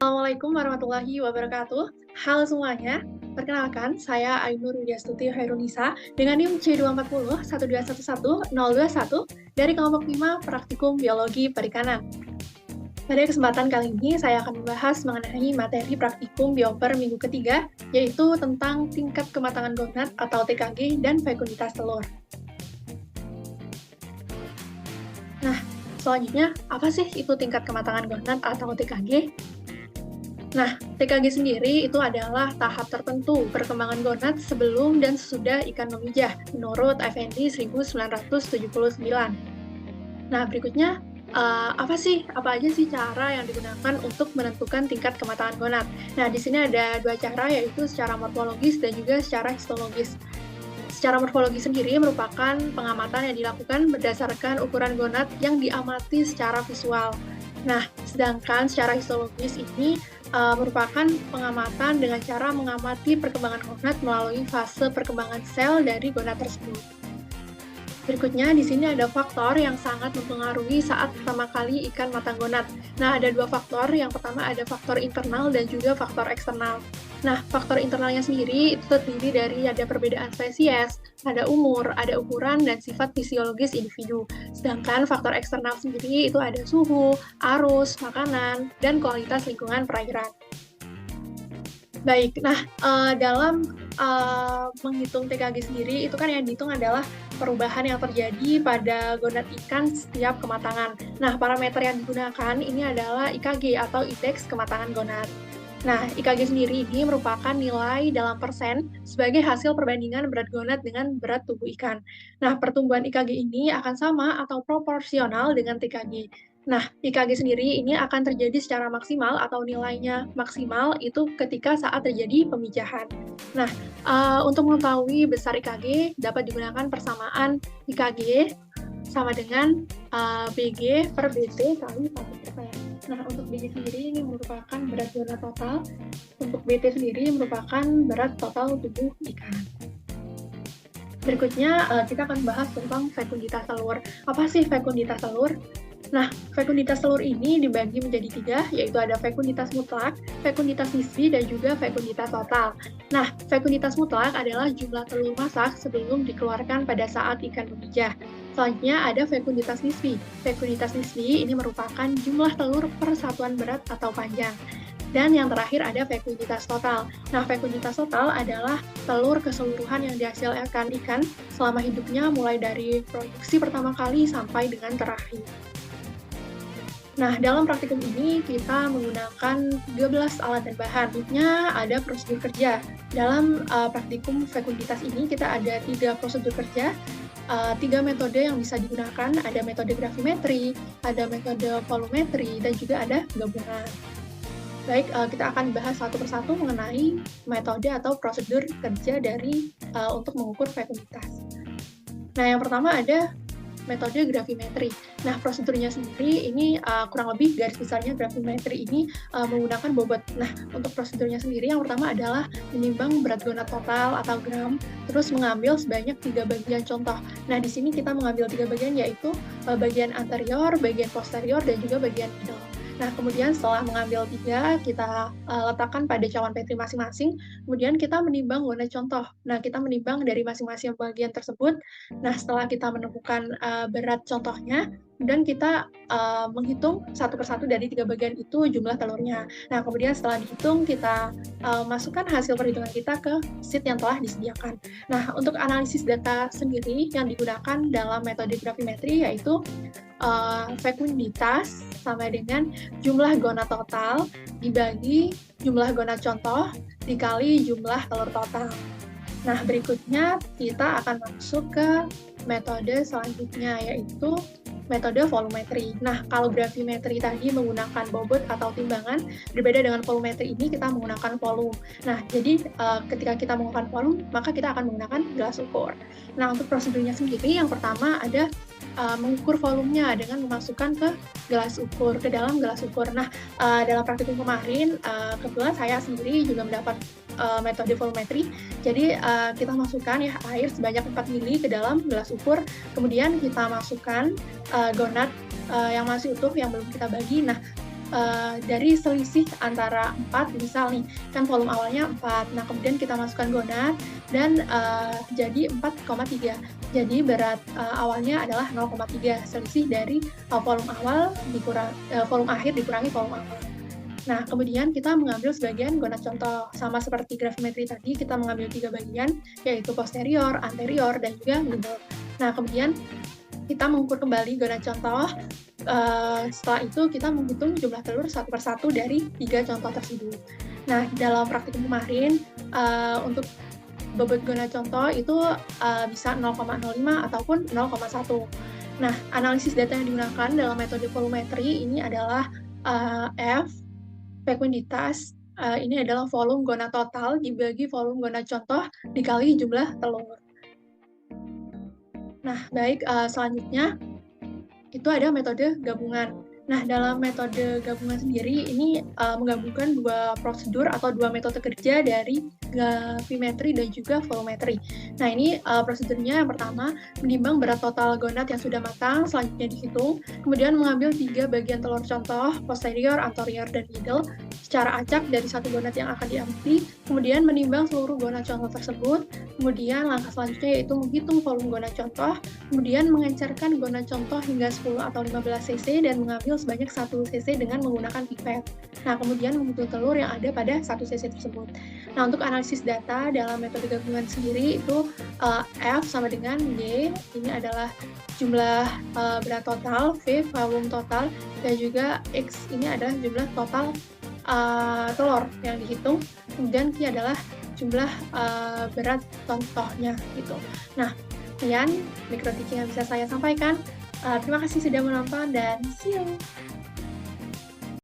Assalamualaikum warahmatullahi wabarakatuh. Halo semuanya, perkenalkan saya Ainur Widyastuti Hairunisa dengan NIM C240 1211021 dari kelompok 5 Praktikum Biologi Perikanan. Pada kesempatan kali ini saya akan membahas mengenai materi praktikum bioper minggu ketiga, yaitu tentang tingkat kematangan gonad atau TKG dan fekunditas telur. Nah, selanjutnya apa sih itu tingkat kematangan gonad atau TKG? Nah, TKG sendiri itu adalah tahap tertentu perkembangan gonad sebelum dan sesudah ikan memijah, menurut Effendi 1979. Nah, berikutnya, apa aja sih cara yang digunakan untuk menentukan tingkat kematangan gonad? Nah, di sini ada dua cara, yaitu secara morfologis dan juga secara histologis. Secara morfologi sendiri merupakan pengamatan yang dilakukan berdasarkan ukuran gonad yang diamati secara visual. Nah, sedangkan secara histologis ini merupakan pengamatan dengan cara mengamati perkembangan gonad melalui fase perkembangan sel dari gonad tersebut. Berikutnya, di sini ada faktor yang sangat mempengaruhi saat pertama kali ikan matang gonad. Nah, ada dua faktor. Yang pertama ada faktor internal dan juga faktor eksternal. Nah, faktor internalnya sendiri itu terdiri dari ada perbedaan spesies, ada umur, ada ukuran, dan sifat fisiologis individu. Sedangkan faktor eksternal sendiri itu ada suhu, arus, makanan, dan kualitas lingkungan perairan. Baik, nah dalam menghitung TKG sendiri itu kan yang dihitung adalah perubahan yang terjadi pada gonad ikan setiap kematangan. Nah, parameter yang digunakan ini adalah IKG atau indeks kematangan gonad. Nah, IKG sendiri ini merupakan nilai dalam persen sebagai hasil perbandingan berat gonad dengan berat tubuh ikan. Nah, pertumbuhan IKG ini akan sama atau proporsional dengan TKG. Nah, IKG sendiri ini akan terjadi secara maksimal atau nilainya maksimal itu ketika saat terjadi pemijahan. Nah, untuk mengetahui besar IKG dapat digunakan persamaan IKG sama dengan BG per BT kali 1%. Nah, untuk BG sendiri ini merupakan berat gonad total, untuk BT sendiri merupakan berat total tubuh ikan. Berikutnya, kita akan bahas tentang fekunditas telur. Apa sih fekunditas telur? Nah, fekunditas telur ini dibagi menjadi tiga, yaitu ada fekunditas mutlak, fekunditas nisbi, dan juga fekunditas total. Nah, fekunditas mutlak adalah jumlah telur masak sebelum dikeluarkan pada saat ikan memijah. Selanjutnya ada fekunditas nisbi. Fekunditas nisbi ini merupakan jumlah telur per satuan berat atau panjang. Dan yang terakhir ada fekunditas total. Nah, fekunditas total adalah telur keseluruhan yang dihasilkan ikan selama hidupnya mulai dari produksi pertama kali sampai dengan terakhir. Nah, dalam praktikum ini kita menggunakan 13 alat dan bahan. Berikutnya ada prosedur kerja. Dalam praktikum fekunditas ini kita ada 3 prosedur kerja, 3 metode yang bisa digunakan. Ada metode gravimetri, ada metode volumetri, dan juga ada gabungan. Baik, kita akan bahas satu persatu mengenai metode atau prosedur kerja dari untuk mengukur fekunditas. Nah, yang pertama ada metode gravimetri. Nah, prosedurnya sendiri ini kurang lebih garis besarnya gravimetri ini menggunakan bobot. Nah, untuk prosedurnya sendiri yang pertama adalah menimbang berat gonad total atau gram, terus mengambil sebanyak 3 bagian contoh. Nah, di sini kita mengambil 3 bagian yaitu bagian anterior, bagian posterior, dan juga bagian middle. Nah, kemudian setelah mengambil 3, kita letakkan pada cawan Petri masing-masing, kemudian kita menimbang gonad contoh. Nah, kita menimbang dari masing-masing bagian tersebut. Nah, setelah kita menemukan berat contohnya, kemudian kita menghitung satu persatu dari 3 bagian itu jumlah telurnya. Nah, kemudian setelah dihitung, kita masukkan hasil perhitungan kita ke sheet yang telah disediakan. Nah, untuk analisis data sendiri yang digunakan dalam metode gravimetri yaitu fekunditas sama dengan jumlah gonad total dibagi jumlah gonad contoh dikali jumlah telur total. Nah, berikutnya kita akan masuk ke metode selanjutnya, yaitu metode volumetri. Nah, kalau gravimetri tadi menggunakan bobot atau timbangan, berbeda dengan volumetri ini kita menggunakan volume. Nah, jadi ketika kita menggunakan volume, maka kita akan menggunakan gelas ukur. Nah, untuk prosedurnya sendiri, yang pertama ada mengukur volumenya dengan memasukkan ke dalam gelas ukur. Nah, dalam praktikum kemarin, kebetulan saya sendiri juga mendapat metode volumetri. Jadi kita masukkan ya air sebanyak 4 mili ke dalam gelas ukur, kemudian kita masukkan gonad yang masih utuh yang belum kita bagi. Nah, dari selisih antara 4, misal nih, kan volume awalnya 4, nah kemudian kita masukkan gonad dan jadi 4,3. Jadi berat awalnya adalah 0,3, selisih dari volume volume akhir dikurangi volume awal. Nah, kemudian kita mengambil sebagian gonad contoh. Sama seperti gravimetri tadi, kita mengambil 3 bagian, yaitu posterior, anterior, dan juga middle. Nah, kemudian kita mengukur kembali gonad contoh. Setelah itu kita menghitung jumlah telur satu persatu dari 3 contoh tersebut. Nah, dalam praktikum kemarin, untuk bobot gonad contoh itu bisa 0,05 ataupun 0,1. Nah, analisis data yang digunakan dalam metode volumetri ini adalah F, fekuiditas, ini adalah volume gonad total dibagi volume gonad contoh dikali jumlah telur. Nah, baik, selanjutnya itu ada metode gabungan. Nah, dalam metode gabungan sendiri ini menggabungkan 2 prosedur atau 2 metode kerja dari gravimetri dan juga volumetri. Nah, ini prosedurnya yang pertama, menimbang berat total gonad yang sudah matang, selanjutnya dihitung, kemudian mengambil 3 bagian telur contoh, posterior, anterior, dan middle, secara acak dari satu gonad yang akan diambil, kemudian menimbang seluruh gonad contoh tersebut, kemudian langkah selanjutnya yaitu menghitung volume gonad contoh, kemudian mengencerkan gonad contoh hingga 10 atau 15 cc dan mengambil sebanyak 1 cc dengan menggunakan pipet. Nah, kemudian menghitung telur yang ada pada 1 cc tersebut. Nah, untuk analisis data dalam metode gabungan sendiri itu F sama dengan Y, ini adalah jumlah berat total, V volume total, dan juga X ini adalah jumlah total telur yang dihitung, kemudian Q adalah jumlah berat contohnya gitu. Nah, sekian micro teaching yang bisa saya sampaikan. Terima kasih sudah menonton dan see you!